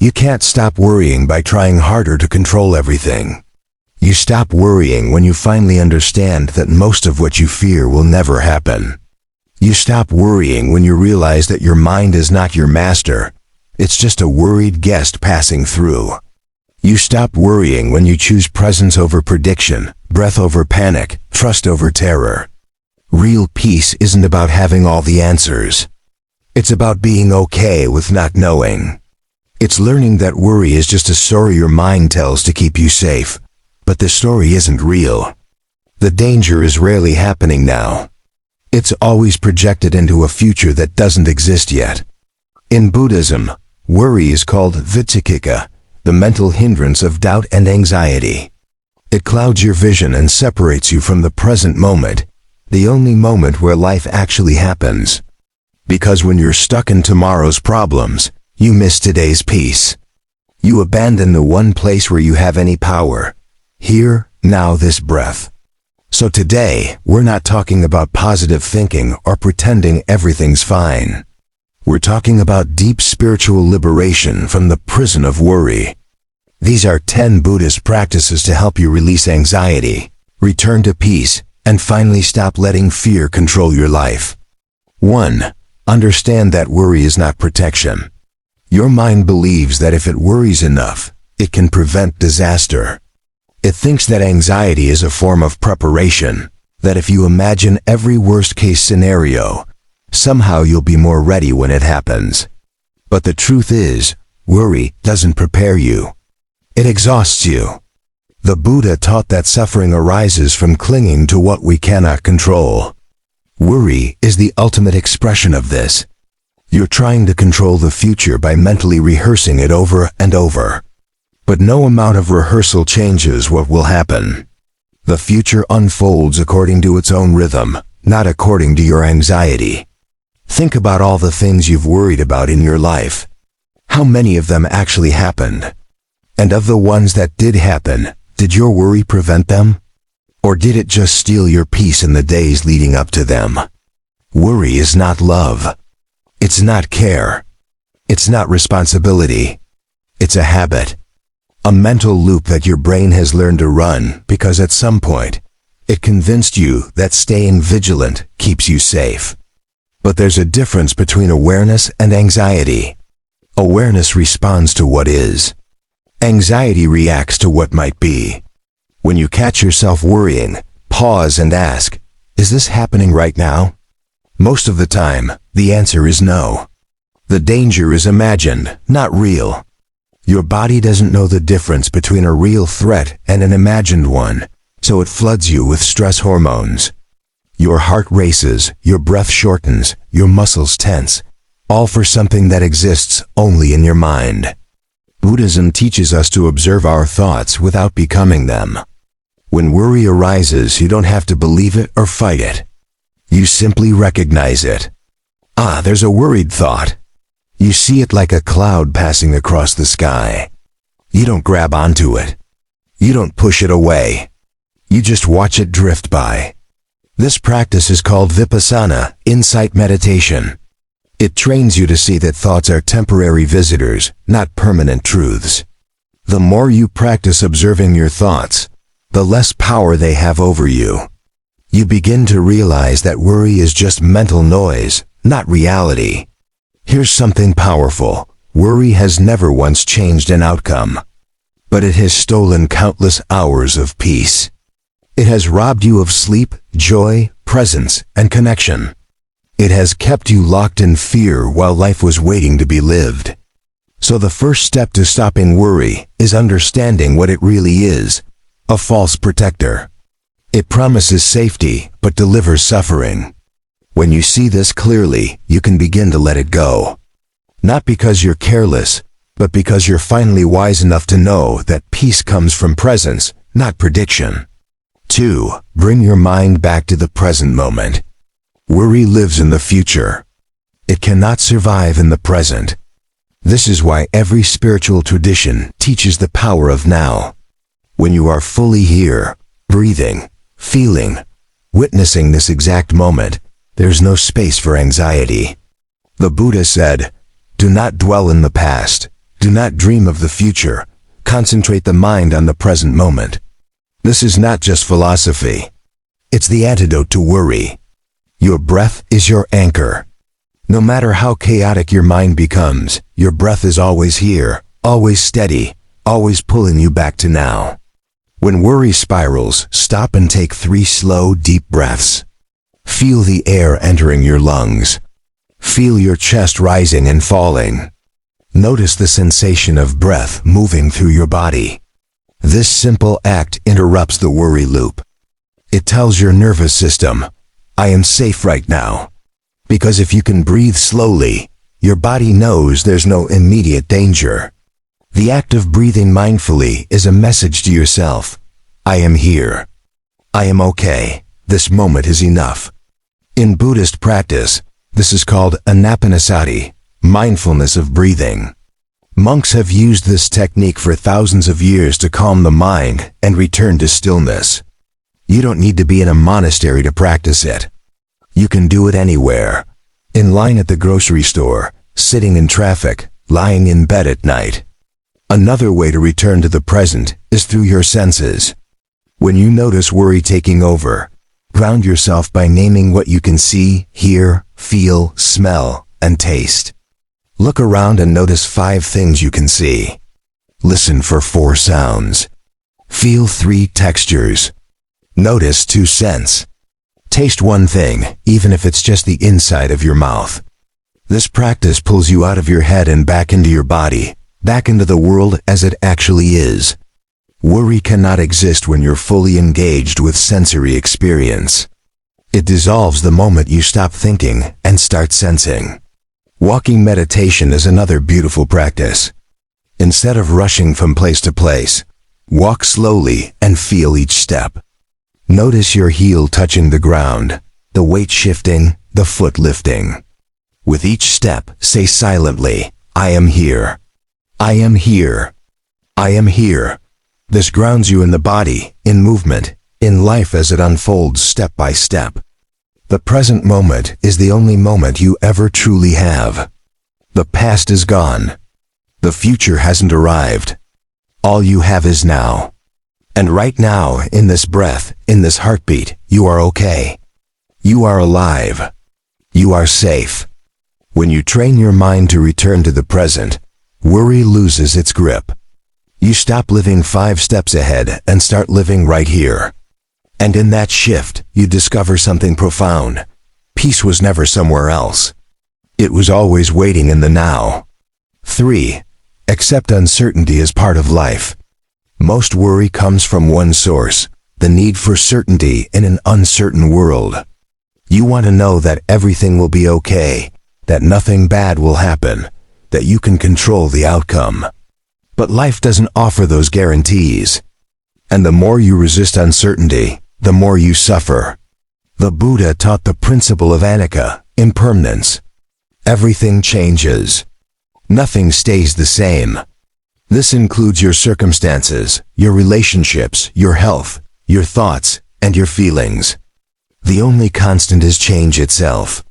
You can't stop worrying by trying harder to control everything. You stop worrying when you finally understand that most of what you fear will never happen. You stop worrying when you realize that your mind is not your master. It's just a worried guest passing through. You stop worrying when you choose presence over prediction, breath over panic, trust over terror. Real peace isn't about having all the answers. It's about being okay with not knowing. It's learning that worry is just a story your mind tells to keep you safe. But the story isn't real. The danger is rarely happening now. It's always projected into a future that doesn't exist yet. In Buddhism, worry is called vicikicca, the mental hindrance of doubt and anxiety. It clouds your vision and separates you from the present moment, the only moment where life actually happens. Because when you're stuck in tomorrow's problems, you miss today's peace. You abandon the one place where you have any power. Here, now, this breath. So today, we're not talking about positive thinking or pretending everything's fine. We're talking about deep spiritual liberation from the prison of worry. These are 10 Buddhist practices to help you release anxiety, return to peace, and finally stop letting fear control your life. 1. Understand that worry is not protection. Your mind believes that if it worries enough, it can prevent disaster. It thinks that anxiety is a form of preparation, that if you imagine every worst-case scenario, somehow you'll be more ready when it happens. But the truth is, worry doesn't prepare you. It exhausts you. The Buddha taught that suffering arises from clinging to what we cannot control. Worry is the ultimate expression of this. You're trying to control the future by mentally rehearsing it over and over. But no amount of rehearsal changes what will happen. The future unfolds according to its own rhythm, not according to your anxiety. Think about all the things you've worried about in your life. How many of them actually happened? And of the ones that did happen, did your worry prevent them? Or did it just steal your peace in the days leading up to them? Worry is not love. It's not care. It's not responsibility. It's a habit. A mental loop that your brain has learned to run because at some point, it convinced you that staying vigilant keeps you safe. But there's a difference between awareness and anxiety. Awareness responds to what is. Anxiety reacts to what might be. When you catch yourself worrying, pause and ask, is this happening right now? Most of the time, the answer is no. The danger is imagined, not real. Your body doesn't know the difference between a real threat and an imagined one, so it floods you with stress hormones. Your heart races, your breath shortens, your muscles tense, all for something that exists only in your mind. Buddhism teaches us to observe our thoughts without becoming them. When worry arises, you don't have to believe it or fight it. You simply recognize it. Ah, there's a worried thought. You see it like a cloud passing across the sky. You don't grab onto it. You don't push it away. You just watch it drift by. This practice is called vipassana, insight meditation. It trains you to see that thoughts are temporary visitors, not permanent truths. The more you practice observing your thoughts, the less power they have over you. You begin to realize that worry is just mental noise, not reality. Here's something powerful. Worry has never once changed an outcome. But it has stolen countless hours of peace. It has robbed you of sleep, joy, presence, and connection. It has kept you locked in fear while life was waiting to be lived. So the first step to stopping worry is understanding what it really is, a false protector. It promises safety, but delivers suffering. When you see this clearly, you can begin to let it go. Not because you're careless, but because you're finally wise enough to know that peace comes from presence, not prediction. 2. Bring your mind back to the present moment. Worry lives in the future. It cannot survive in the present. This is why every spiritual tradition teaches the power of now. When you are fully here, breathing, feeling, witnessing this exact moment, there's no space for anxiety. The Buddha said, "Do not dwell in the past. Do not dream of the future. Concentrate the mind on the present moment. This is not just philosophy. It's the antidote to worry. Your breath is your anchor. No matter how chaotic your mind becomes, your breath is always here, always steady, always pulling you back to now. When worry spirals, stop and take 3 slow, deep breaths. Feel the air entering your lungs. Feel your chest rising and falling. Notice the sensation of breath moving through your body. This simple act interrupts the worry loop. It tells your nervous system, I am safe right now. Because if you can breathe slowly, your body knows there's no immediate danger. The act of breathing mindfully is a message to yourself. I am here. I am okay. This moment is enough. In Buddhist practice, this is called anapanasati, mindfulness of breathing. Monks have used this technique for thousands of years to calm the mind and return to stillness. You don't need to be in a monastery to practice it. You can do it anywhere. In line at the grocery store, sitting in traffic, lying in bed at night. Another way to return to the present is through your senses. When you notice worry taking over, ground yourself by naming what you can see, hear, feel, smell, and taste. Look around and notice 5 things you can see. Listen for 4 sounds. Feel 3 textures. Notice 2 scents. Taste 1 thing, even if it's just the inside of your mouth. This practice pulls you out of your head and back into your body, back into the world as it actually is. Worry cannot exist when you're fully engaged with sensory experience. It dissolves the moment you stop thinking and start sensing. Walking meditation is another beautiful practice. Instead of rushing from place to place, walk slowly and feel each step. Notice your heel touching the ground, the weight shifting, the foot lifting. With each step, say silently, I am here. I am here. I am here. This grounds you in the body, in movement, in life as it unfolds step by step. The present moment is the only moment you ever truly have. The past is gone. The future hasn't arrived. All you have is now. And right now, in this breath, in this heartbeat, you are okay. You are alive. You are safe. When you train your mind to return to the present, worry loses its grip. You stop living 5 steps ahead and start living right here. And in that shift, you discover something profound. Peace was never somewhere else. It was always waiting in the now. 3. Accept uncertainty as part of life. Most worry comes from one source, the need for certainty in an uncertain world. You want to know that everything will be okay, that nothing bad will happen, that you can control the outcome. But life doesn't offer those guarantees. And the more you resist uncertainty, the more you suffer. The Buddha taught the principle of anicca, impermanence. Everything changes. Nothing stays the same. This includes your circumstances, your relationships, your health, your thoughts, and your feelings. The only constant is change itself.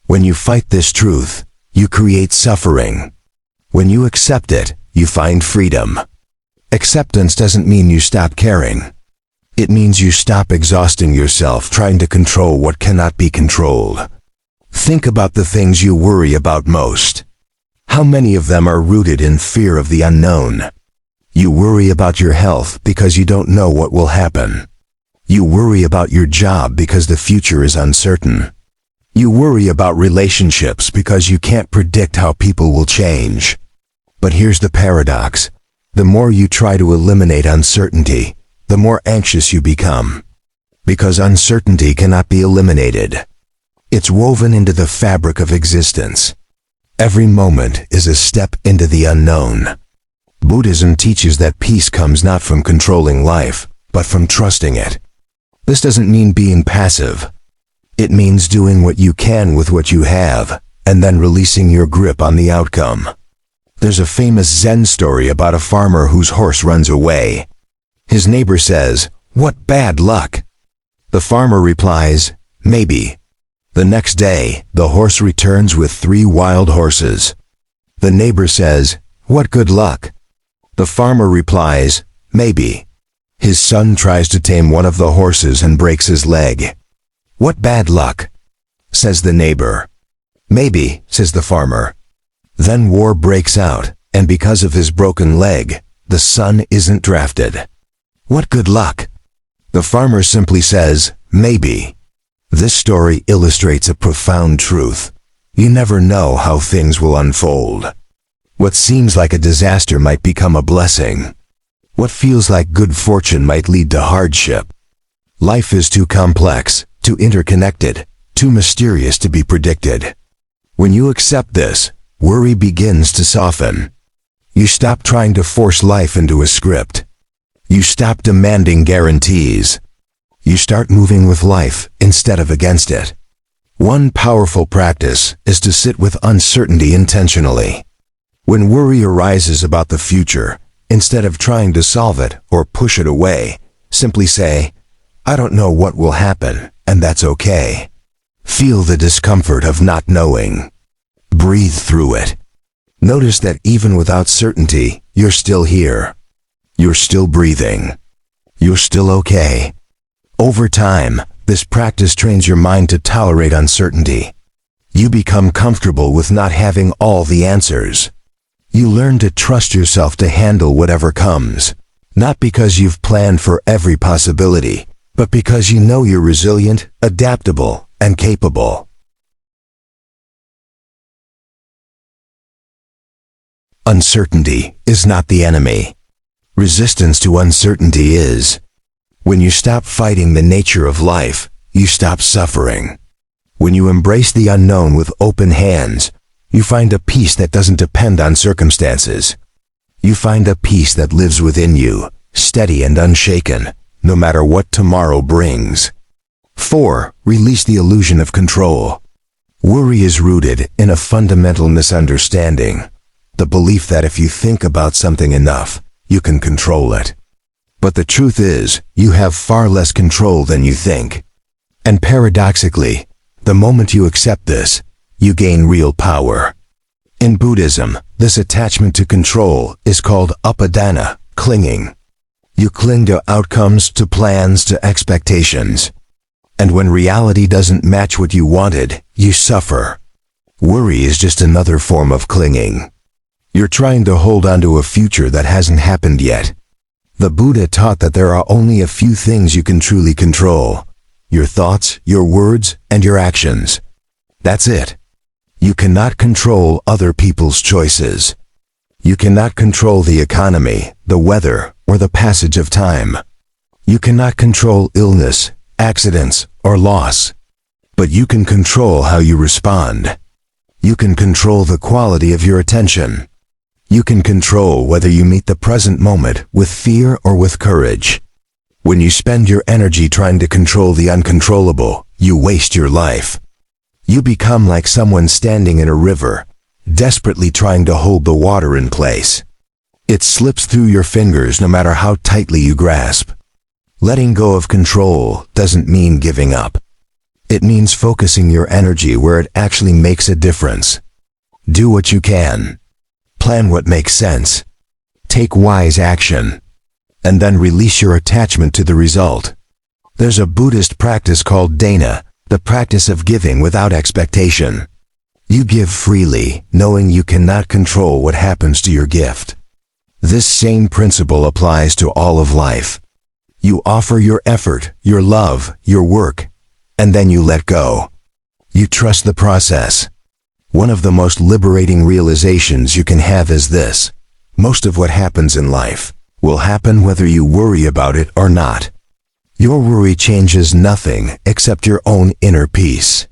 When you fight this truth, you create suffering. When you accept it, you find freedom. Acceptance doesn't mean you stop caring. It means you stop exhausting yourself trying to control what cannot be controlled. Think about the things you worry about most. How many of them are rooted in fear of the unknown? You worry about your health because you don't know what will happen. You worry about your job because the future is uncertain. You worry about relationships because you can't predict how people will change. But here's the paradox. The more you try to eliminate uncertainty, the more anxious you become. Because uncertainty cannot be eliminated. It's woven into the fabric of existence. Every moment is a step into the unknown. Buddhism teaches that peace comes not from controlling life, but from trusting it. This doesn't mean being passive. It means doing what you can with what you have, and then releasing your grip on the outcome. There's a famous Zen story about a farmer whose horse runs away. His neighbor says, "What bad luck?" The farmer replies, "Maybe." The next day, the horse returns with 3 wild horses. The neighbor says, "What good luck?" The farmer replies, "Maybe." His son tries to tame one of the horses and breaks his leg. "What bad luck?" says the neighbor. "Maybe," says the farmer. Then war breaks out, and because of his broken leg, the son isn't drafted. "What good luck?" The farmer simply says, "Maybe." This story illustrates a profound truth. You never know how things will unfold. What seems like a disaster might become a blessing. What feels like good fortune might lead to hardship. Life is too complex, too interconnected, too mysterious to be predicted. When you accept this, worry begins to soften. You stop trying to force life into a script. You stop demanding guarantees. You start moving with life instead of against it. One powerful practice is to sit with uncertainty intentionally. When worry arises about the future, instead of trying to solve it or push it away, simply say, "I don't know what will happen, and that's okay." Feel the discomfort of not knowing. Breathe through it. Notice that even without certainty, you're still here. You're still breathing. You're still okay. Over time, this practice trains your mind to tolerate uncertainty. You become comfortable with not having all the answers. You learn to trust yourself to handle whatever comes, not because you've planned for every possibility, but because you know you're resilient, adaptable, and capable. Uncertainty is not the enemy. Resistance to uncertainty is. When you stop fighting the nature of life, you stop suffering. When you embrace the unknown with open hands, you find a peace that doesn't depend on circumstances. You find a peace that lives within you, steady and unshaken, no matter what tomorrow brings. 4. Release the illusion of control. Worry is rooted in a fundamental misunderstanding, the belief that if you think about something enough, you can control it. But the truth is, you have far less control than you think. And paradoxically, the moment you accept this, you gain real power. In Buddhism, this attachment to control is called upadana, clinging. You cling to outcomes, to plans, to expectations. And when reality doesn't match what you wanted, you suffer. Worry is just another form of clinging. You're trying to hold on to a future that hasn't happened yet. The Buddha taught that there are only a few things you can truly control: your thoughts, your words, and your actions. That's it. You cannot control other people's choices. You cannot control the economy, the weather, or the passage of time. You cannot control illness, accidents, or loss. But you can control how you respond. You can control the quality of your attention. You can control whether you meet the present moment with fear or with courage. When you spend your energy trying to control the uncontrollable, you waste your life. You become like someone standing in a river, desperately trying to hold the water in place. It slips through your fingers no matter how tightly you grasp. Letting go of control doesn't mean giving up. It means focusing your energy where it actually makes a difference. Do what you can. Plan what makes sense. Take wise action. And then release your attachment to the result. There's a Buddhist practice called dana, the practice of giving without expectation. You give freely, knowing you cannot control what happens to your gift. This same principle applies to all of life. You offer your effort, your love, your work, and then you let go. You trust the process. One of the most liberating realizations you can have is this: most of what happens in life will happen whether you worry about it or not. Your worry changes nothing except your own inner peace.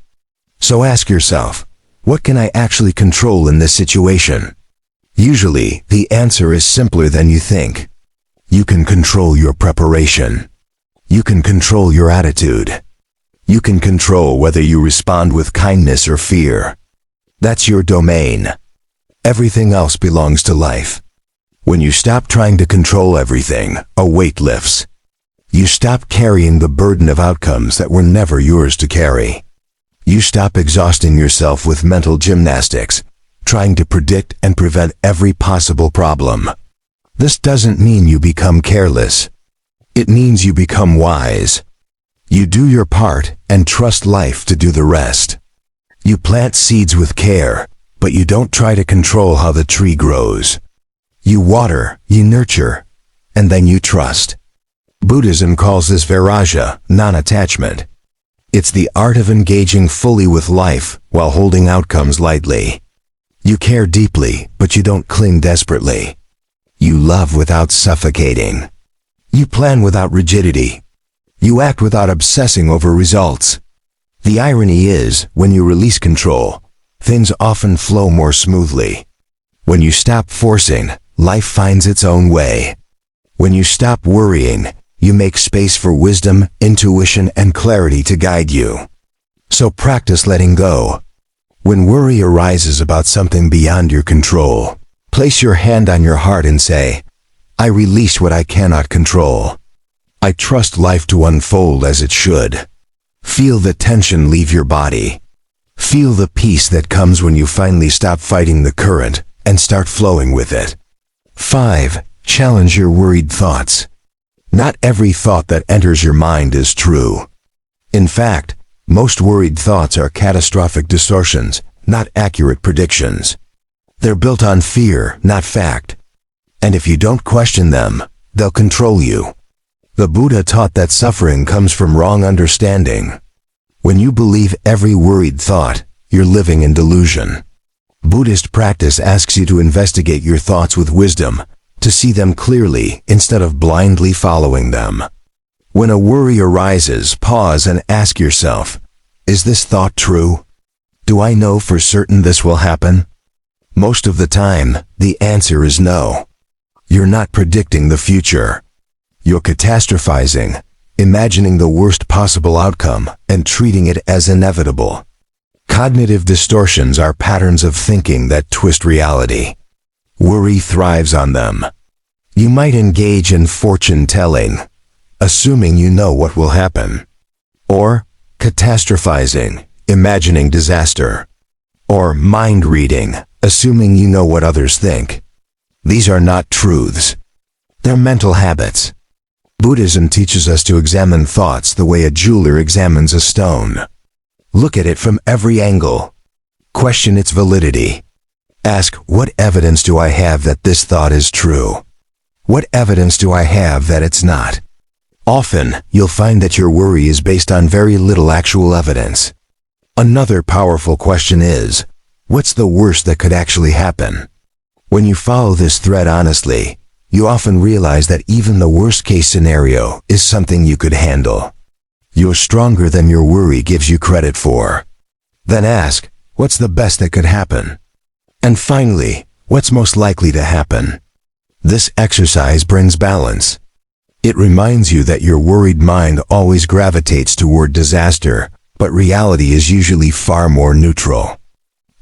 So ask yourself, what can I actually control in this situation? Usually, the answer is simpler than you think. You can control your preparation. You can control your attitude. You can control whether you respond with kindness or fear. That's your domain. Everything else belongs to life. When you stop trying to control everything, a weight lifts. You stop carrying the burden of outcomes that were never yours to carry. You stop exhausting yourself with mental gymnastics, trying to predict and prevent every possible problem. This doesn't mean you become careless. It means you become wise. You do your part and trust life to do the rest. You plant seeds with care, but you don't try to control how the tree grows. You water, you nurture, and then you trust. Buddhism calls this vairagya, non-attachment. It's the art of engaging fully with life while holding outcomes lightly. You care deeply, but you don't cling desperately. You love without suffocating. You plan without rigidity. You act without obsessing over results. The irony is, when you release control, things often flow more smoothly. When you stop forcing, life finds its own way. When you stop worrying, you make space for wisdom, intuition, and clarity to guide you. So practice letting go. When worry arises about something beyond your control, place your hand on your heart and say, I release what I cannot control. I trust life to unfold as it should. Feel the tension leave your body. Feel the peace that comes when you finally stop fighting the current and start flowing with it. 5. Challenge your worried thoughts. Not every thought that enters your mind is true. In fact, most worried thoughts are catastrophic distortions, not accurate predictions. They're built on fear, not fact. And if you don't question them, they'll control you. The Buddha taught that suffering comes from wrong understanding. When you believe every worried thought, you're living in delusion. Buddhist practice asks you to investigate your thoughts with wisdom, to see them clearly instead of blindly following them. When a worry arises, pause and ask yourself, is this thought true? Do I know for certain this will happen? Most of the time, the answer is no. You're not predicting the future. You're catastrophizing, imagining the worst possible outcome and treating it as inevitable. Cognitive distortions are patterns of thinking that twist reality. Worry thrives on them. You might engage in fortune-telling, assuming you know what will happen. Or catastrophizing, imagining disaster. Or mind-reading, assuming you know what others think. These are not truths. They're mental habits. Buddhism teaches us to examine thoughts the way a jeweler examines a stone. Look at it from every angle. Question its validity. Ask, what evidence do I have that this thought is true? What evidence do I have that it's not? Often, you'll find that your worry is based on very little actual evidence. Another powerful question is, what's the worst that could actually happen? When you follow this thread honestly, you often realize that even the worst-case scenario is something you could handle. You're stronger than your worry gives you credit for. Then ask, what's the best that could happen? And finally, what's most likely to happen? This exercise brings balance. It reminds you that your worried mind always gravitates toward disaster, but reality is usually far more neutral.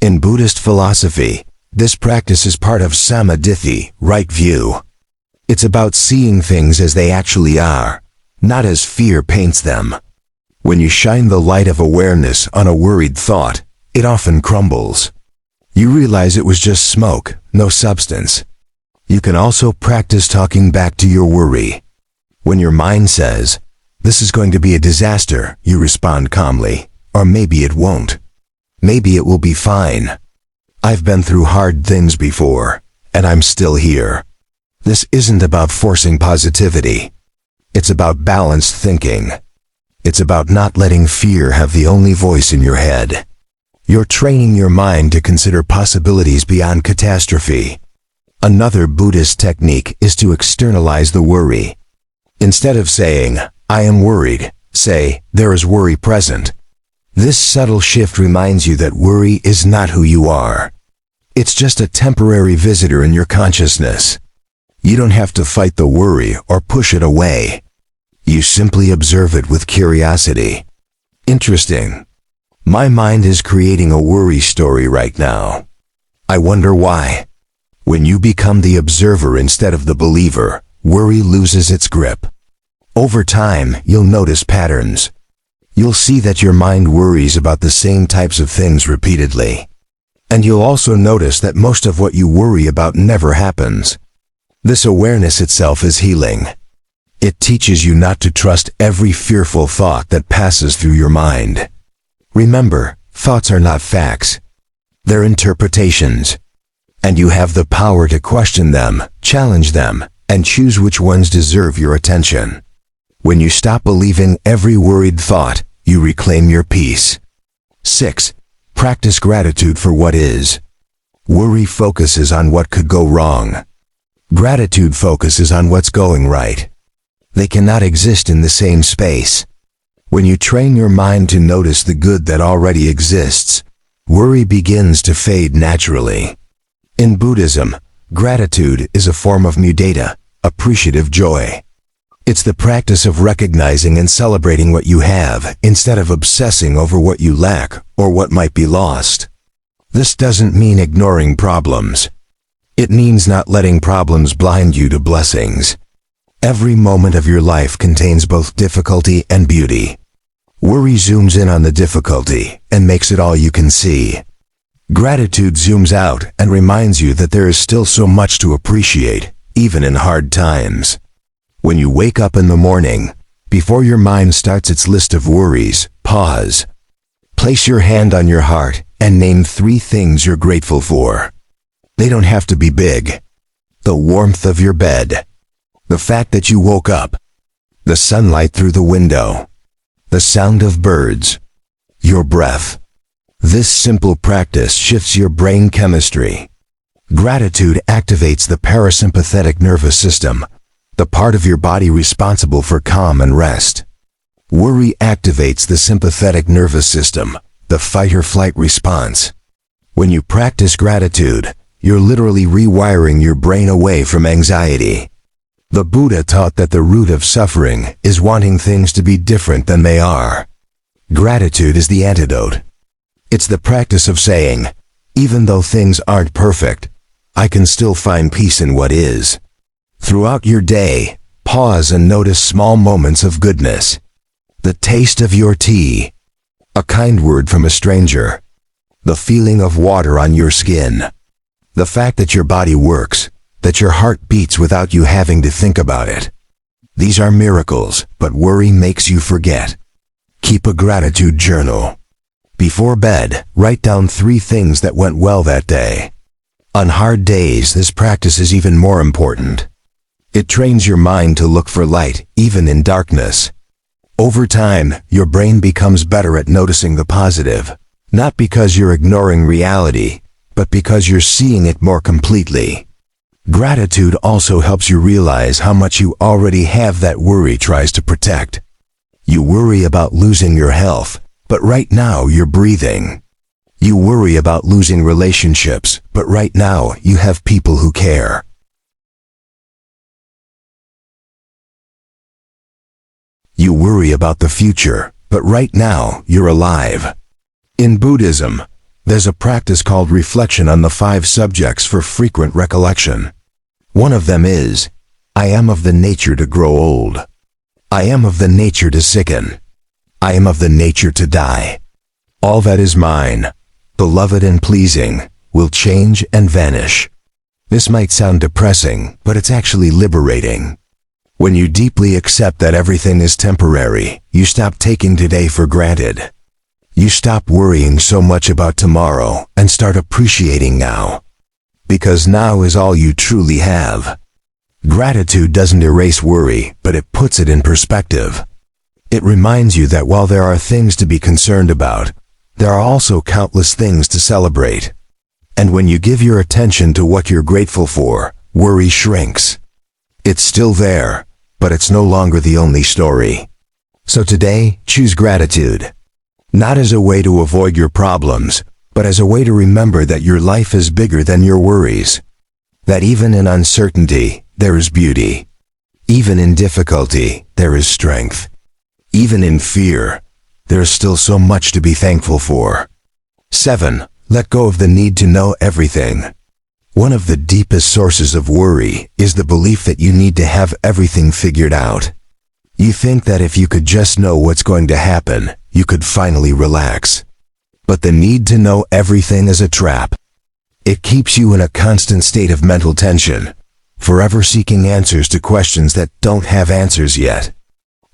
In Buddhist philosophy, this practice is part of samadhi, right view. It's about seeing things as they actually are, not as fear paints them. When you shine the light of awareness on a worried thought, it often crumbles. You realize it was just smoke, no substance. You can also practice talking back to your worry. When your mind says, this is going to be a disaster, you respond calmly, or maybe it won't. Maybe it will be fine. I've been through hard things before, and I'm still here. This isn't about forcing positivity. It's about balanced thinking. It's about not letting fear have the only voice in your head. You're training your mind to consider possibilities beyond catastrophe. Another Buddhist technique is to externalize the worry. Instead of saying, I am worried, say, there is worry present. This subtle shift reminds you that worry is not who you are. It's just a temporary visitor in your consciousness. You don't have to fight the worry or push it away. You simply observe it with curiosity. Interesting. My mind is creating a worry story right now. I wonder why. When you become the observer instead of the believer, worry loses its grip. Over time, you'll notice patterns. You'll see that your mind worries about the same types of things repeatedly. And you'll also notice that most of what you worry about never happens. This awareness itself is healing. It teaches you not to trust every fearful thought that passes through your mind. Remember, thoughts are not facts. They're interpretations. And you have the power to question them, challenge them, and choose which ones deserve your attention. When you stop believing every worried thought, you reclaim your peace. 6. Practice gratitude for what is. Worry focuses on what could go wrong. Gratitude focuses on what's going right. They cannot exist in the same space. When you train your mind to notice the good that already exists, worry begins to fade naturally. In Buddhism, gratitude is a form of mudita, appreciative joy. It's the practice of recognizing and celebrating what you have instead of obsessing over what you lack or what might be lost. This doesn't mean ignoring problems. It means not letting problems blind you to blessings. Every moment of your life contains both difficulty and beauty. Worry zooms in on the difficulty and makes it all you can see. Gratitude zooms out and reminds you that there is still so much to appreciate, even in hard times. When you wake up in the morning, before your mind starts its list of worries, pause. Place your hand on your heart and name 3 things you're grateful for. They don't have to be big. The warmth of your bed. The fact that you woke up. The sunlight through the window. The sound of birds. Your breath. This simple practice shifts your brain chemistry. Gratitude activates the parasympathetic nervous system, the part of your body responsible for calm and rest. Worry activates the sympathetic nervous system, the fight-or-flight response. When you practice gratitude, you're literally rewiring your brain away from anxiety. The Buddha taught that the root of suffering is wanting things to be different than they are. Gratitude is the antidote. It's the practice of saying, even though things aren't perfect, I can still find peace in what is. Throughout your day, pause and notice small moments of goodness. The taste of your tea. A kind word from a stranger. The feeling of water on your skin. The fact that your body works, that your heart beats without you having to think about it. These are miracles, but worry makes you forget. Keep a gratitude journal. Before bed, write down 3 things that went well that day. On hard days, this practice is even more important. It trains your mind to look for light, even in darkness. Over time, your brain becomes better at noticing the positive, not because you're ignoring reality, but because you're seeing it more completely. Gratitude also helps you realize how much you already have that worry tries to protect. You worry about losing your health, but right now you're breathing. You worry about losing relationships, but right now you have people who care. You worry about the future, but right now you're alive. In Buddhism, there's a practice called reflection on the 5 subjects for frequent recollection. One of them is, I am of the nature to grow old. I am of the nature to sicken. I am of the nature to die. All that is mine, beloved and pleasing, will change and vanish. This might sound depressing, but it's actually liberating. When you deeply accept that everything is temporary, you stop taking today for granted. You stop worrying so much about tomorrow and start appreciating now. Because now is all you truly have. Gratitude doesn't erase worry, but it puts it in perspective. It reminds you that while there are things to be concerned about, there are also countless things to celebrate. And when you give your attention to what you're grateful for, worry shrinks. It's still there, but it's no longer the only story. So today, choose gratitude. Not as a way to avoid your problems, but as a way to remember that your life is bigger than your worries. That even in uncertainty, there is beauty. Even in difficulty, there is strength. Even in fear, there is still so much to be thankful for. 7. Let go of the need to know everything. One of the deepest sources of worry is the belief that you need to have everything figured out. You think that if you could just know what's going to happen, you could finally relax. But the need to know everything is a trap. It keeps you in a constant state of mental tension, forever seeking answers to questions that don't have answers yet.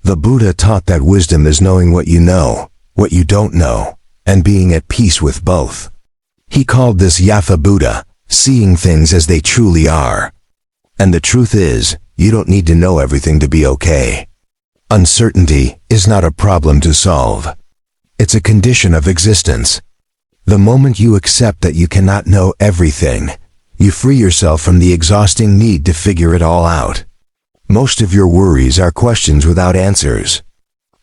The Buddha taught that wisdom is knowing what you know, what you don't know, and being at peace with both. He called this Yatha Buddha, seeing things as they truly are. And the truth is, you don't need to know everything to be okay. Uncertainty is not a problem to solve. It's a condition of existence. The moment you accept that you cannot know everything, you free yourself from the exhausting need to figure it all out. Most of your worries are questions without answers.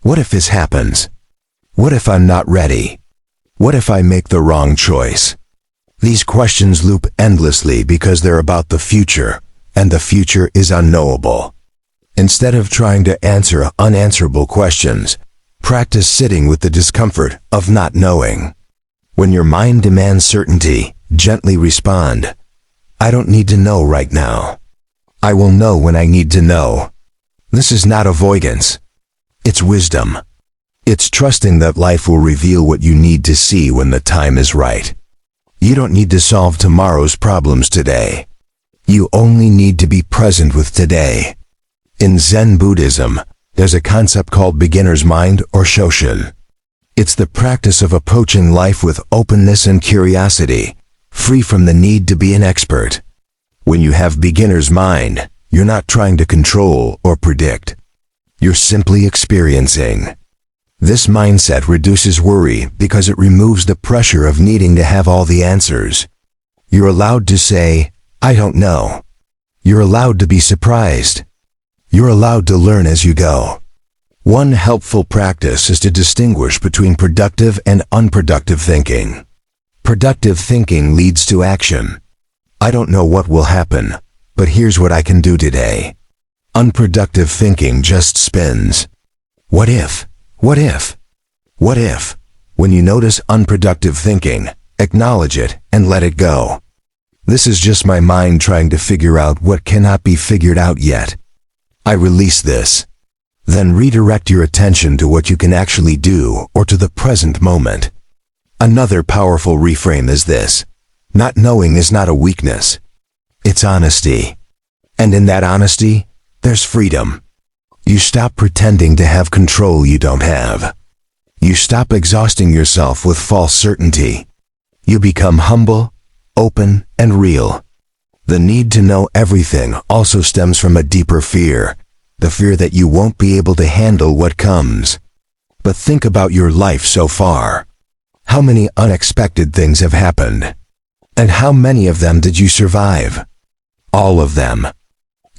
What if this happens? What if I'm not ready? What if I make the wrong choice? These questions loop endlessly because they're about the future, and the future is unknowable. Instead of trying to answer unanswerable questions, practice sitting with the discomfort of not knowing. When your mind demands certainty, gently respond, I don't need to know right now. I will know when I need to know. This is not avoidance. It's wisdom. It's trusting that life will reveal what you need to see when the time is right. You don't need to solve tomorrow's problems today. You only need to be present with today. In Zen Buddhism, there's a concept called beginner's mind or shoshin. It's the practice of approaching life with openness and curiosity, free from the need to be an expert. When you have beginner's mind, you're not trying to control or predict. You're simply experiencing. This mindset reduces worry because it removes the pressure of needing to have all the answers. You're allowed to say, I don't know. You're allowed to be surprised. You're allowed to learn as you go. One helpful practice is to distinguish between productive and unproductive thinking. Productive thinking leads to action. I don't know what will happen, but here's what I can do today. Unproductive thinking just spins. What if? What if? What if? When you notice unproductive thinking, acknowledge it and let it go. This is just my mind trying to figure out what cannot be figured out yet. I release this. Then redirect your attention to what you can actually do or to the present moment. Another powerful reframe is this. Not knowing is not a weakness. It's honesty. And in that honesty, there's freedom. You stop pretending to have control you don't have. You stop exhausting yourself with false certainty. You become humble, open, and real. The need to know everything also stems from a deeper fear, the fear that you won't be able to handle what comes. But think about your life so far. How many unexpected things have happened? And how many of them did you survive? All of them.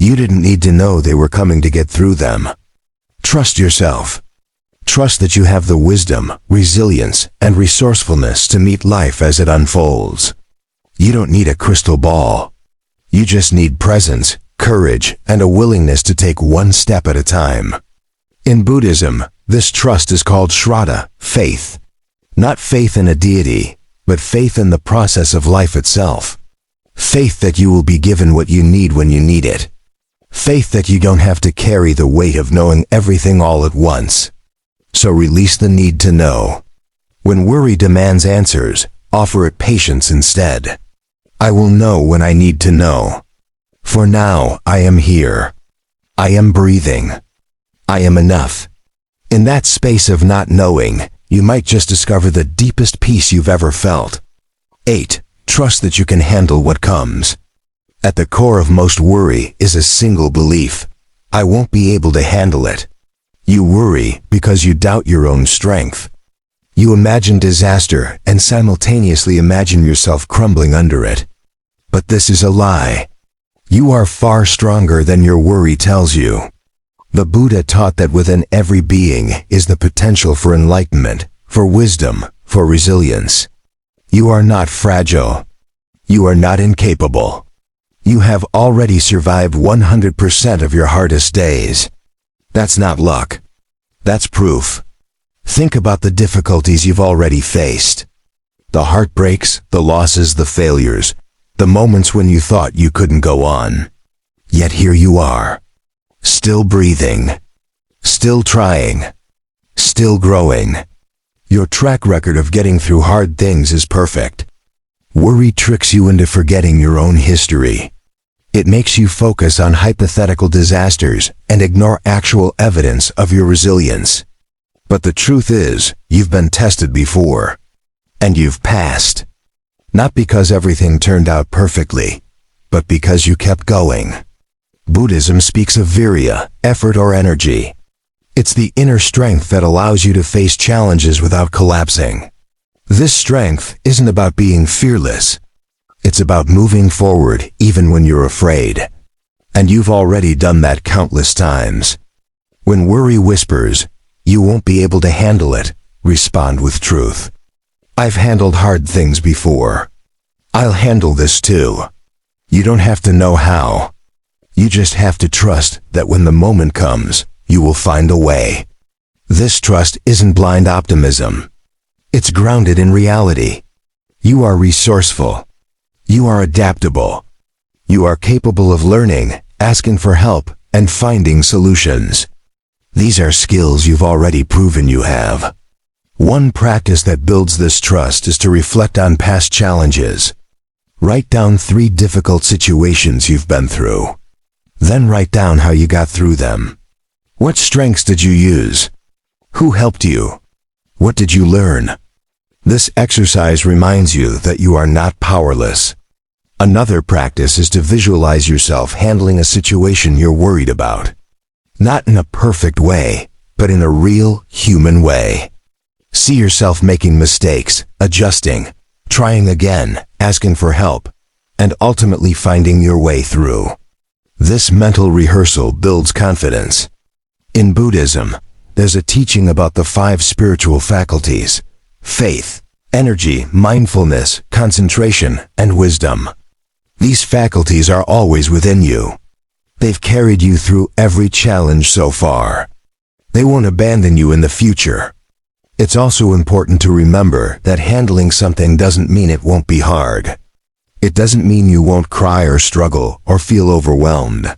You didn't need to know they were coming to get through them. Trust yourself. Trust that you have the wisdom, resilience, and resourcefulness to meet life as it unfolds. You don't need a crystal ball. You just need presence, courage, and a willingness to take one step at a time. In Buddhism, this trust is called Shraddha, faith. Not faith in a deity, but faith in the process of life itself. Faith that you will be given what you need when you need it. Faith that you don't have to carry the weight of knowing everything all at once. So release the need to know. When worry demands answers, offer it patience instead. I will know when I need to know. For now, I am here. I am breathing. I am enough. In that space of not knowing, you might just discover the deepest peace you've ever felt. 8. Trust that you can handle what comes. At the core of most worry is a single belief. I won't be able to handle it. You worry because you doubt your own strength. You imagine disaster and simultaneously imagine yourself crumbling under it. But this is a lie. You are far stronger than your worry tells you. The Buddha taught that within every being is the potential for enlightenment, for wisdom, for resilience. You are not fragile. You are not incapable. You have already survived 100% of your hardest days. That's not luck. That's proof. Think about the difficulties you've already faced. The heartbreaks, the losses, the failures, the moments when you thought you couldn't go on. Yet here you are. Still breathing. Still trying. Still growing. Your track record of getting through hard things is perfect. Worry tricks you into forgetting your own history. It makes you focus on hypothetical disasters and ignore actual evidence of your resilience. But the truth is, you've been tested before. And you've passed. Not because everything turned out perfectly, but because you kept going. Buddhism speaks of virya, effort or energy. It's the inner strength that allows you to face challenges without collapsing. This strength isn't about being fearless. It's about moving forward even when you're afraid. And you've already done that countless times. When worry whispers, you won't be able to handle it, respond with truth. I've handled hard things before. I'll handle this too. You don't have to know how. You just have to trust that when the moment comes, you will find a way. This trust isn't blind optimism. It's grounded in reality. You are resourceful. You are adaptable. You are capable of learning, asking for help, and finding solutions. These are skills you've already proven you have. One practice that builds this trust is to reflect on past challenges. Write down 3 difficult situations you've been through. Then write down how you got through them. What strengths did you use? Who helped you? What did you learn? This exercise reminds you that you are not powerless. Another practice is to visualize yourself handling a situation you're worried about. Not in a perfect way, but in a real, human way. See yourself making mistakes, adjusting, trying again, asking for help, and ultimately finding your way through. This mental rehearsal builds confidence. In Buddhism, there's a teaching about the 5 spiritual faculties: faith, energy, mindfulness, concentration, and wisdom. These faculties are always within you. They've carried you through every challenge so far. They won't abandon you in the future. It's also important to remember that handling something doesn't mean it won't be hard. It doesn't mean you won't cry or struggle or feel overwhelmed.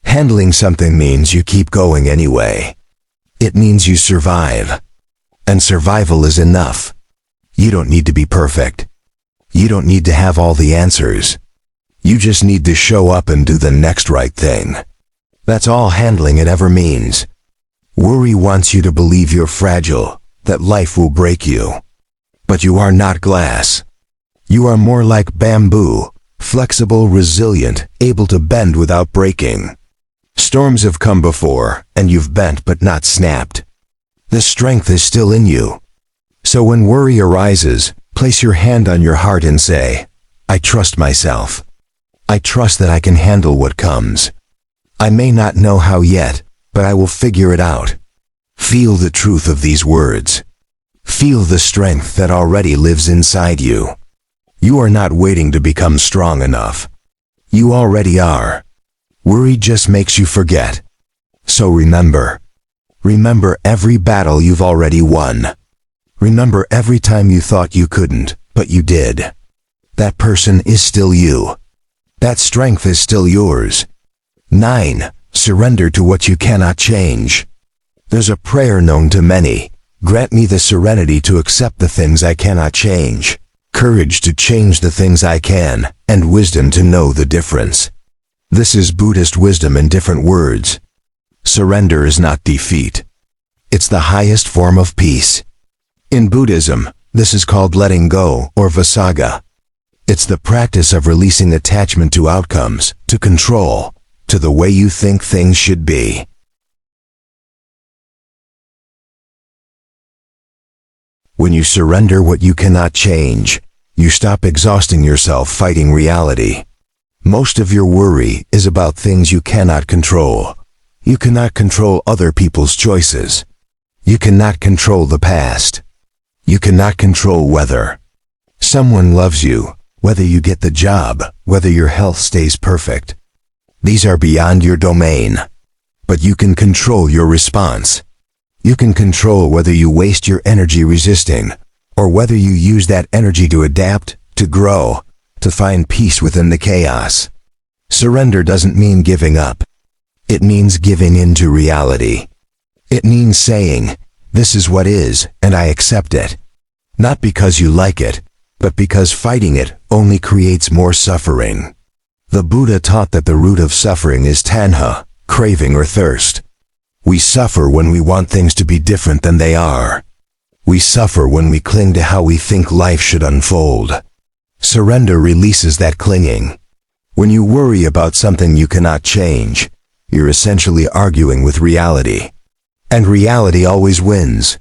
Handling something means you keep going anyway. It means you survive. And survival is enough. You don't need to be perfect. You don't need to have all the answers. You just need to show up and do the next right thing. That's all handling it ever means. Worry wants you to believe you're fragile, that life will break you. But you are not glass. You are more like bamboo, flexible, resilient, able to bend without breaking. Storms have come before, and you've bent but not snapped. The strength is still in you. So when worry arises, place your hand on your heart and say, I trust myself. I trust that I can handle what comes. I may not know how yet, but I will figure it out. Feel the truth of these words. Feel the strength that already lives inside you. You are not waiting to become strong enough. You already are. Worry just makes you forget. So remember. Remember every battle you've already won. Remember every time you thought you couldn't, but you did. That person is still you. That strength is still yours. 9. Surrender to what you cannot change. There's a prayer known to many. Grant me the serenity to accept the things I cannot change, courage to change the things I can, and wisdom to know the difference. This is Buddhist wisdom in different words. Surrender is not defeat. It's the highest form of peace. In Buddhism, this is called letting go, or visaga. It's the practice of releasing attachment to outcomes, to control, to the way you think things should be. When you surrender what you cannot change, you stop exhausting yourself fighting reality. Most of your worry is about things you cannot control. You cannot control other people's choices. You cannot control the past. You cannot control whether someone loves you, whether you get the job, whether your health stays perfect. These are beyond your domain. But you can control your response. You can control whether you waste your energy resisting, or whether you use that energy to adapt, to grow, to find peace within the chaos. Surrender doesn't mean giving up. It means giving in to reality. It means saying, this is what is, and I accept it. Not because you like it, but because fighting it only creates more suffering. The Buddha taught that the root of suffering is tanha, craving or thirst. We suffer when we want things to be different than they are. We suffer when we cling to how we think life should unfold. Surrender releases that clinging. When you worry about something you cannot change, you're essentially arguing with reality. And reality always wins.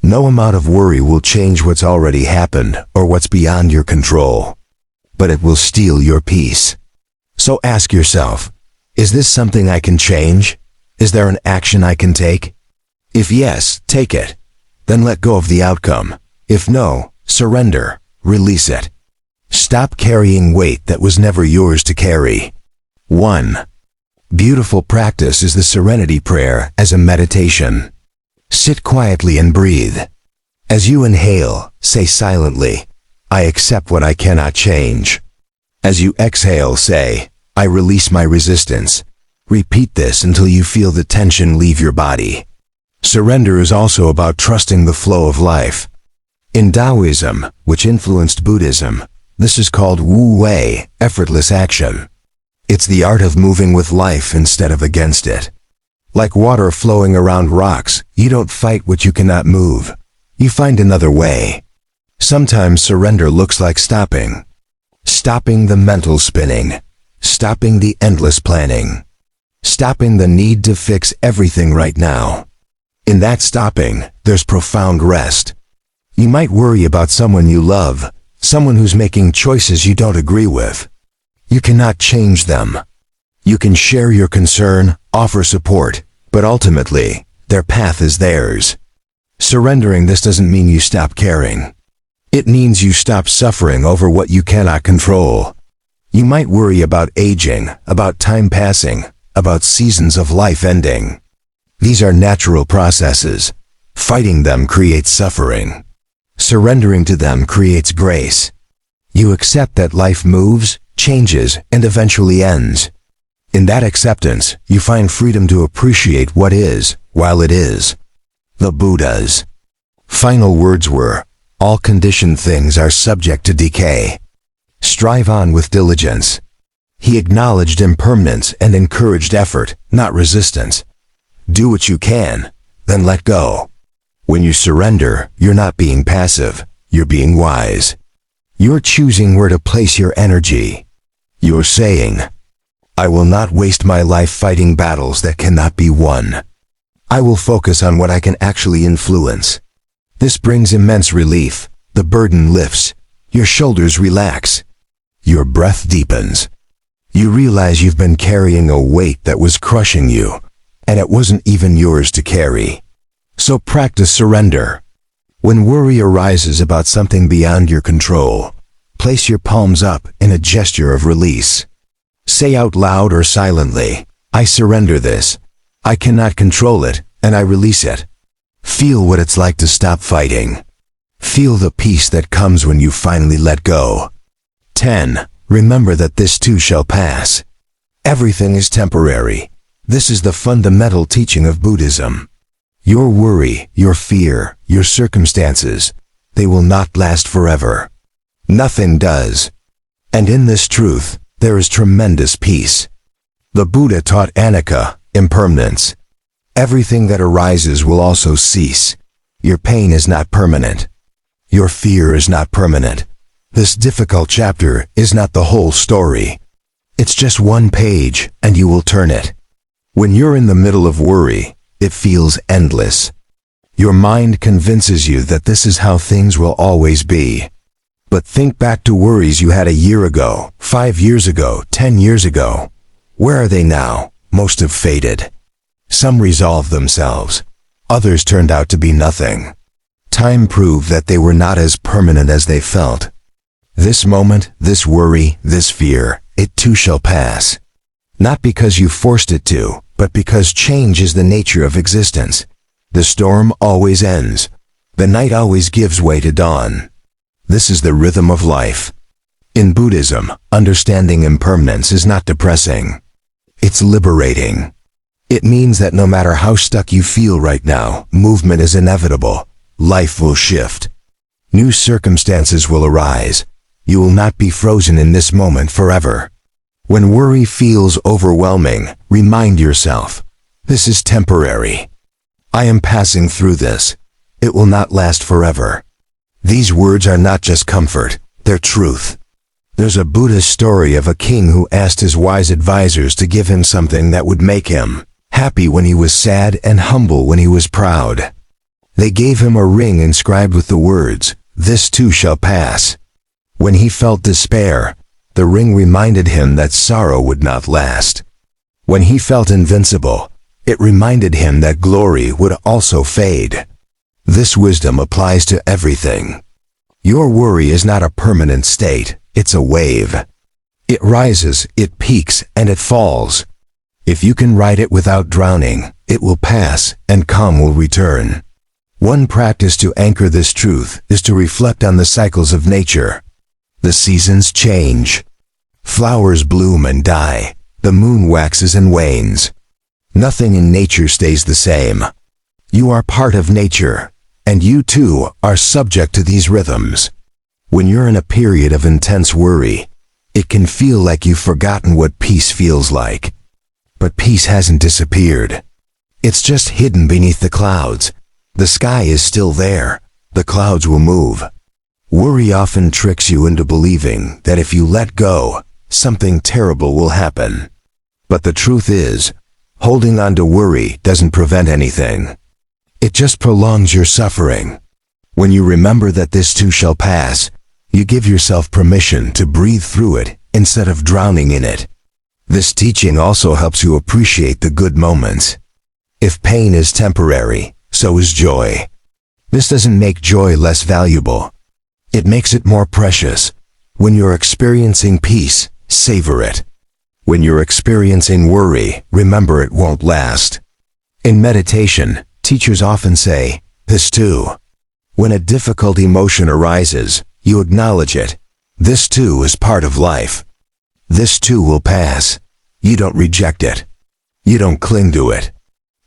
No amount of worry will change what's already happened or what's beyond your control. But it will steal your peace. So ask yourself, is this something I can change? Is there an action I can take? If yes, take it. Then let go of the outcome. If no, surrender, release it. Stop carrying weight that was never yours to carry. 1. Beautiful practice is the serenity prayer as a meditation. Sit quietly and breathe. As you inhale, say silently, I accept what I cannot change. As you exhale, say, I release my resistance. Repeat this until you feel the tension leave your body. Surrender is also about trusting the flow of life. In Taoism, which influenced Buddhism, this is called Wu Wei, effortless action. It's the art of moving with life instead of against it. Like water flowing around rocks, you don't fight what you cannot move. You find another way. Sometimes surrender looks like stopping. Stopping the mental spinning. Stopping the endless planning. Stopping the need to fix everything right now. In that stopping, there's profound rest. You might worry about someone you love, someone who's making choices you don't agree with. You cannot change them. You can share your concern, offer support, but ultimately, their path is theirs. Surrendering this doesn't mean you stop caring. It means you stop suffering over what you cannot control. You might worry about aging, about time passing, about seasons of life ending. These are natural processes. Fighting them creates suffering. Surrendering to them creates grace. You accept that life moves, changes, and eventually ends. In that acceptance, you find freedom to appreciate what is, while it is. The Buddha's final words were, all conditioned things are subject to decay. Strive on with diligence. He acknowledged impermanence and encouraged effort, not resistance. Do what you can, then let go. When you surrender, you're not being passive, you're being wise. You're choosing where to place your energy. You're saying, I will not waste my life fighting battles that cannot be won. I will focus on what I can actually influence. This brings immense relief. The burden lifts. Your shoulders relax. Your breath deepens. You realize you've been carrying a weight that was crushing you, and it wasn't even yours to carry. So practice surrender. When worry arises about something beyond your control, place your palms up in a gesture of release. Say out loud or silently, I surrender this. I cannot control it, and I release it. Feel what it's like to stop fighting. Feel the peace that comes when you finally let go. 10. Remember that this too shall pass. Everything is temporary. This is the fundamental teaching of Buddhism. Your worry, your fear, your circumstances, they will not last forever. Nothing does. And in this truth, there is tremendous peace. The Buddha taught anicca, impermanence. Everything that arises will also cease. Your pain is not permanent. Your fear is not permanent. This difficult chapter is not the whole story. It's just one page, and you will turn it. When you're in the middle of worry, it feels endless. Your mind convinces you that this is how things will always be. But think back to worries you had a year ago, 5 years ago, 10 years ago. Where are they now? Most have faded. Some resolved themselves. Others turned out to be nothing. Time proved that they were not as permanent as they felt. This moment, this worry, this fear, it too shall pass. Not because you forced it to, but because change is the nature of existence. The storm always ends. The night always gives way to dawn. This is the rhythm of life. In Buddhism, understanding impermanence is not depressing. It's liberating. It means that no matter how stuck you feel right now, movement is inevitable. Life will shift. New circumstances will arise. You will not be frozen in this moment forever. When worry feels overwhelming, remind yourself, this is temporary. I am passing through this. It will not last forever. These words are not just comfort, they're truth. There's a Buddhist story of a king who asked his wise advisors to give him something that would make him happy when he was sad and humble when he was proud. They gave him a ring inscribed with the words, "This too shall pass." When he felt despair, the ring reminded him that sorrow would not last. When he felt invincible, it reminded him that glory would also fade. This wisdom applies to everything. Your worry is not a permanent state, it's a wave. It rises, it peaks, and it falls. If you can ride it without drowning, it will pass, and calm will return. One practice to anchor this truth is to reflect on the cycles of nature. The seasons change. Flowers bloom and die. The moon waxes and wanes. Nothing in nature stays the same. You are part of nature, and you too are subject to these rhythms. When you're in a period of intense worry, it can feel like you've forgotten what peace feels like. But peace hasn't disappeared. It's just hidden beneath the clouds. The sky is still there. The clouds will move. Worry often tricks you into believing that if you let go, something terrible will happen. But the truth is, holding on to worry doesn't prevent anything. It just prolongs your suffering. When you remember that this too shall pass, you give yourself permission to breathe through it instead of drowning in it. This teaching also helps you appreciate the good moments. If pain is temporary, so is joy. This doesn't make joy less valuable. It makes it more precious. When you're experiencing peace, savor it. When you're experiencing worry, remember it won't last. In meditation, teachers often say, "This too." When a difficult emotion arises, you acknowledge it. This too is part of life. This too will pass. You don't reject it. You don't cling to it.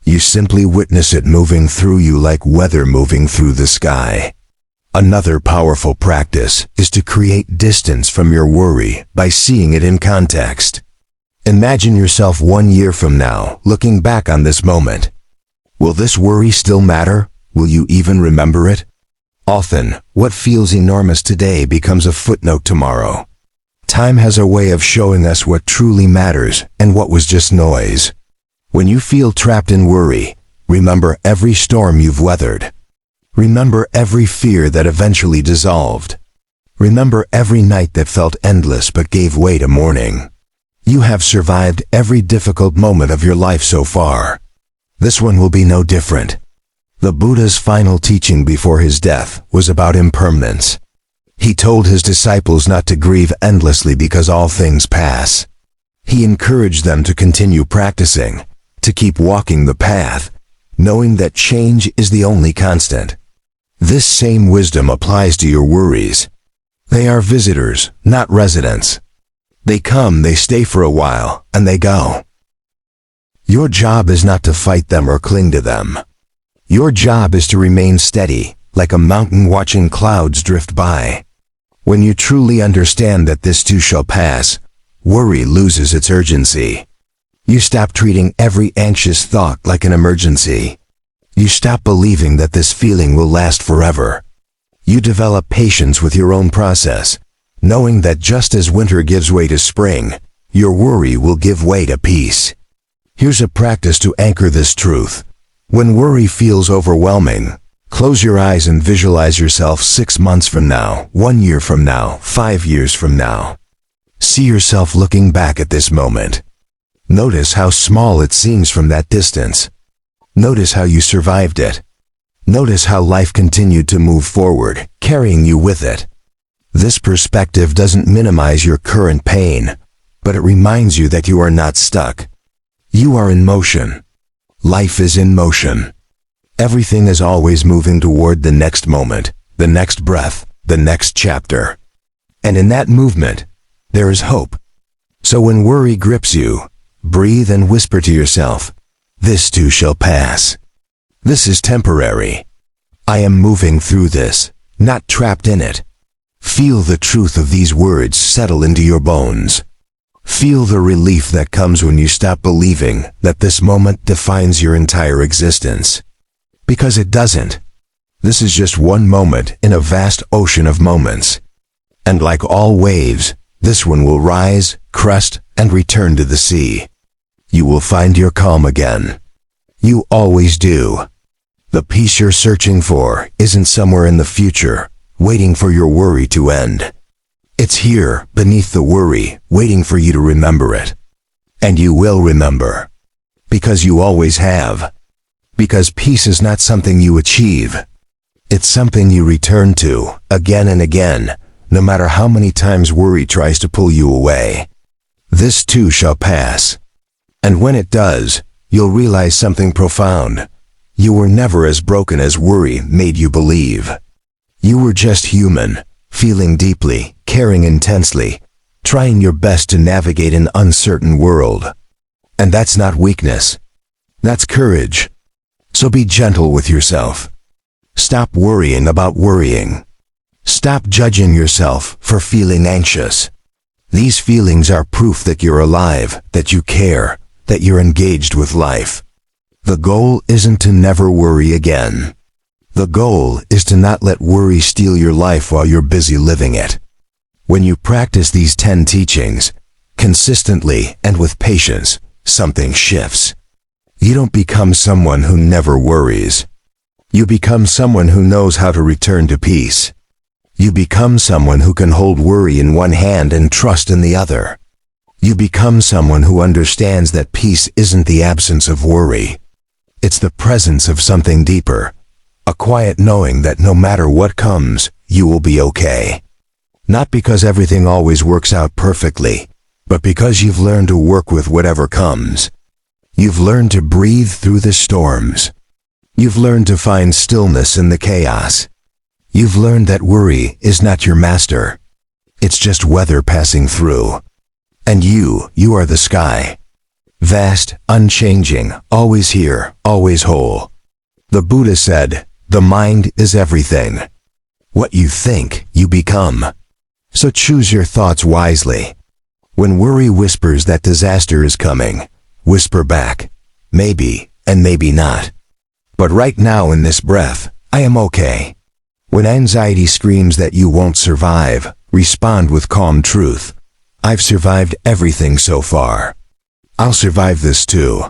You simply witness it moving through you like weather moving through the sky. Another powerful practice is to create distance from your worry by seeing it in context. Imagine yourself 1 year from now, looking back on this moment. Will this worry still matter? Will you even remember it? Often, what feels enormous today becomes a footnote tomorrow. Time has a way of showing us what truly matters and what was just noise. When you feel trapped in worry, remember every storm you've weathered. Remember every fear that eventually dissolved. Remember every night that felt endless but gave way to morning. You have survived every difficult moment of your life so far. This one will be no different. The Buddha's final teaching before his death was about impermanence. He told his disciples not to grieve endlessly because all things pass. He encouraged them to continue practicing, to keep walking the path, knowing that change is the only constant. This same wisdom applies to your worries. They are visitors, not residents. They come, they stay for a while, and they go. Your job is not to fight them or cling to them. Your job is to remain steady, like a mountain watching clouds drift by. When you truly understand that this too shall pass, worry loses its urgency. You stop treating every anxious thought like an emergency. You stop believing that this feeling will last forever. You develop patience with your own process, knowing that just as winter gives way to spring, your worry will give way to peace. Here's a practice to anchor this truth. When worry feels overwhelming, close your eyes and visualize yourself 6 months from now, 1 year from now, 5 years from now. See yourself looking back at this moment. Notice how small it seems from that distance. Notice how you survived it. Notice how life continued to move forward, carrying you with it. This perspective doesn't minimize your current pain, but it reminds you that you are not stuck. You are in motion. Life is in motion. Everything is always moving toward the next moment, the next breath, the next chapter. And in that movement, there is hope. So when worry grips you, breathe and whisper to yourself, "This too shall pass. This is temporary. I am moving through this, not trapped in it. Feel the truth of these words settle into your bones. Feel the relief that comes when you stop believing that this moment defines your entire existence. Because it doesn't. This is just one moment in a vast ocean of moments. And like all waves, this one will rise, crest, and return to the sea. You will find your calm again. You always do. The peace you're searching for isn't somewhere in the future, waiting for your worry to end. It's here, beneath the worry, waiting for you to remember it. And you will remember. Because you always have. Because peace is not something you achieve. It's something you return to, again and again, no matter how many times worry tries to pull you away. This too shall pass. And when it does, you'll realize something profound. You were never as broken as worry made you believe. You were just human, feeling deeply, caring intensely, trying your best to navigate an uncertain world. And that's not weakness. That's courage. So be gentle with yourself. Stop worrying about worrying. Stop judging yourself for feeling anxious. These feelings are proof that you're alive, that you care, that you're engaged with life. The goal isn't to never worry again. The goal is to not let worry steal your life while you're busy living it. When you practice these 10 teachings, consistently and with patience, something shifts. You don't become someone who never worries. You become someone who knows how to return to peace. You become someone who can hold worry in one hand and trust in the other. You become someone who understands that peace isn't the absence of worry. It's the presence of something deeper, a quiet knowing that no matter what comes, you will be okay. Not because everything always works out perfectly, but because you've learned to work with whatever comes. You've learned to breathe through the storms. You've learned to find stillness in the chaos. You've learned that worry is not your master. It's just weather passing through. And you are the sky. Vast, unchanging, always here, always whole. The Buddha said, "The mind is everything. What you think, you become." So choose your thoughts wisely. When worry whispers that disaster is coming, whisper back, "Maybe, and maybe not. But right now in this breath, I am okay." When anxiety screams that you won't survive, respond with calm truth. "I've survived everything so far. I'll survive this too."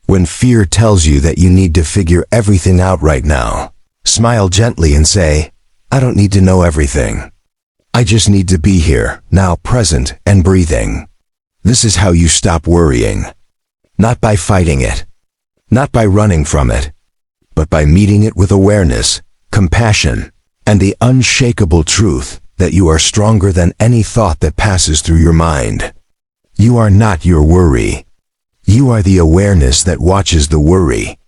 When fear tells you that you need to figure everything out right now, smile gently and say, "I don't need to know everything. I just need to be here, now present and breathing." This is how you stop worrying. Not by fighting it. Not by running from it. But by meeting it with awareness, compassion, and the unshakable truth that you are stronger than any thought that passes through your mind. You are not your worry. You are the awareness that watches the worry.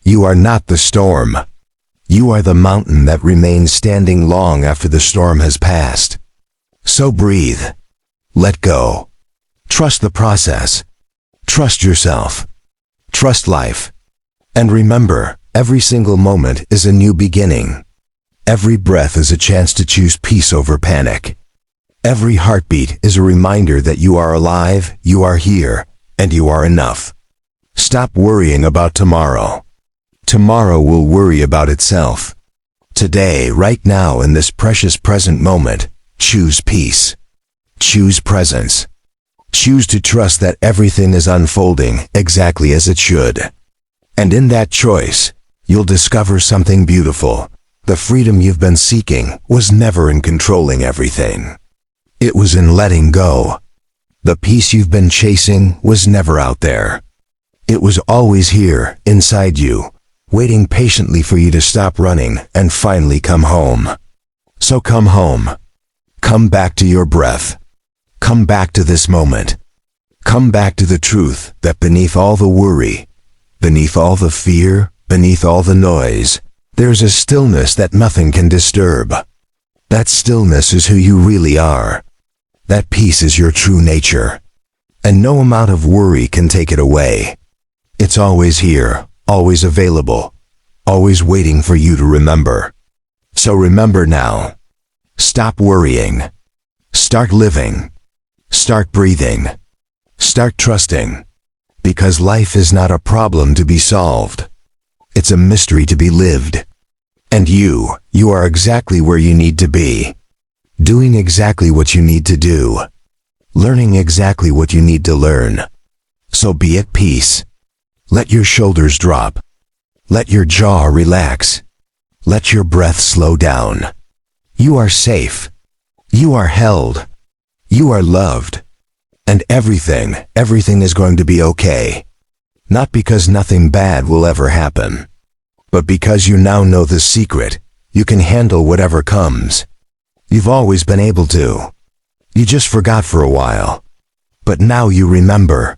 You are not the storm. You are the mountain that remains standing long after the storm has passed. So breathe. Let go. Trust the process. Trust yourself. Trust life. And remember, every single moment is a new beginning. Every breath is a chance to choose peace over panic. Every heartbeat is a reminder that you are alive, you are here, and you are enough. Stop worrying about tomorrow. Tomorrow will worry about itself. Today, right now, in this precious present moment, choose peace. Choose presence. Choose to trust that everything is unfolding exactly as it should. And in that choice, you'll discover something beautiful. The freedom you've been seeking was never in controlling everything. It was in letting go. The peace you've been chasing was never out there. It was always here, inside you, waiting patiently for you to stop running and finally come home. So come home. Come back to your breath. Come back to this moment. Come back to the truth that beneath all the worry, beneath all the fear, beneath all the noise, there's a stillness that nothing can disturb. That stillness is who you really are. That peace is your true nature. And no amount of worry can take it away. It's always here, always available, always waiting for you to remember. So remember now. Stop worrying. Start living. Start breathing. Start trusting. Because life is not a problem to be solved. It's a mystery to be lived. And you are exactly where you need to be. Doing exactly what you need to do. Learning exactly what you need to learn. So be at peace. Let your shoulders drop. Let your jaw relax. Let your breath slow down. You are safe. You are held. You are loved. And everything is going to be okay. Not because nothing bad will ever happen, but because you now know the secret. You can handle whatever comes. You've always been able to. You just forgot for a while. But now you remember.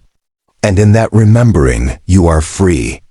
And in that remembering, you are free.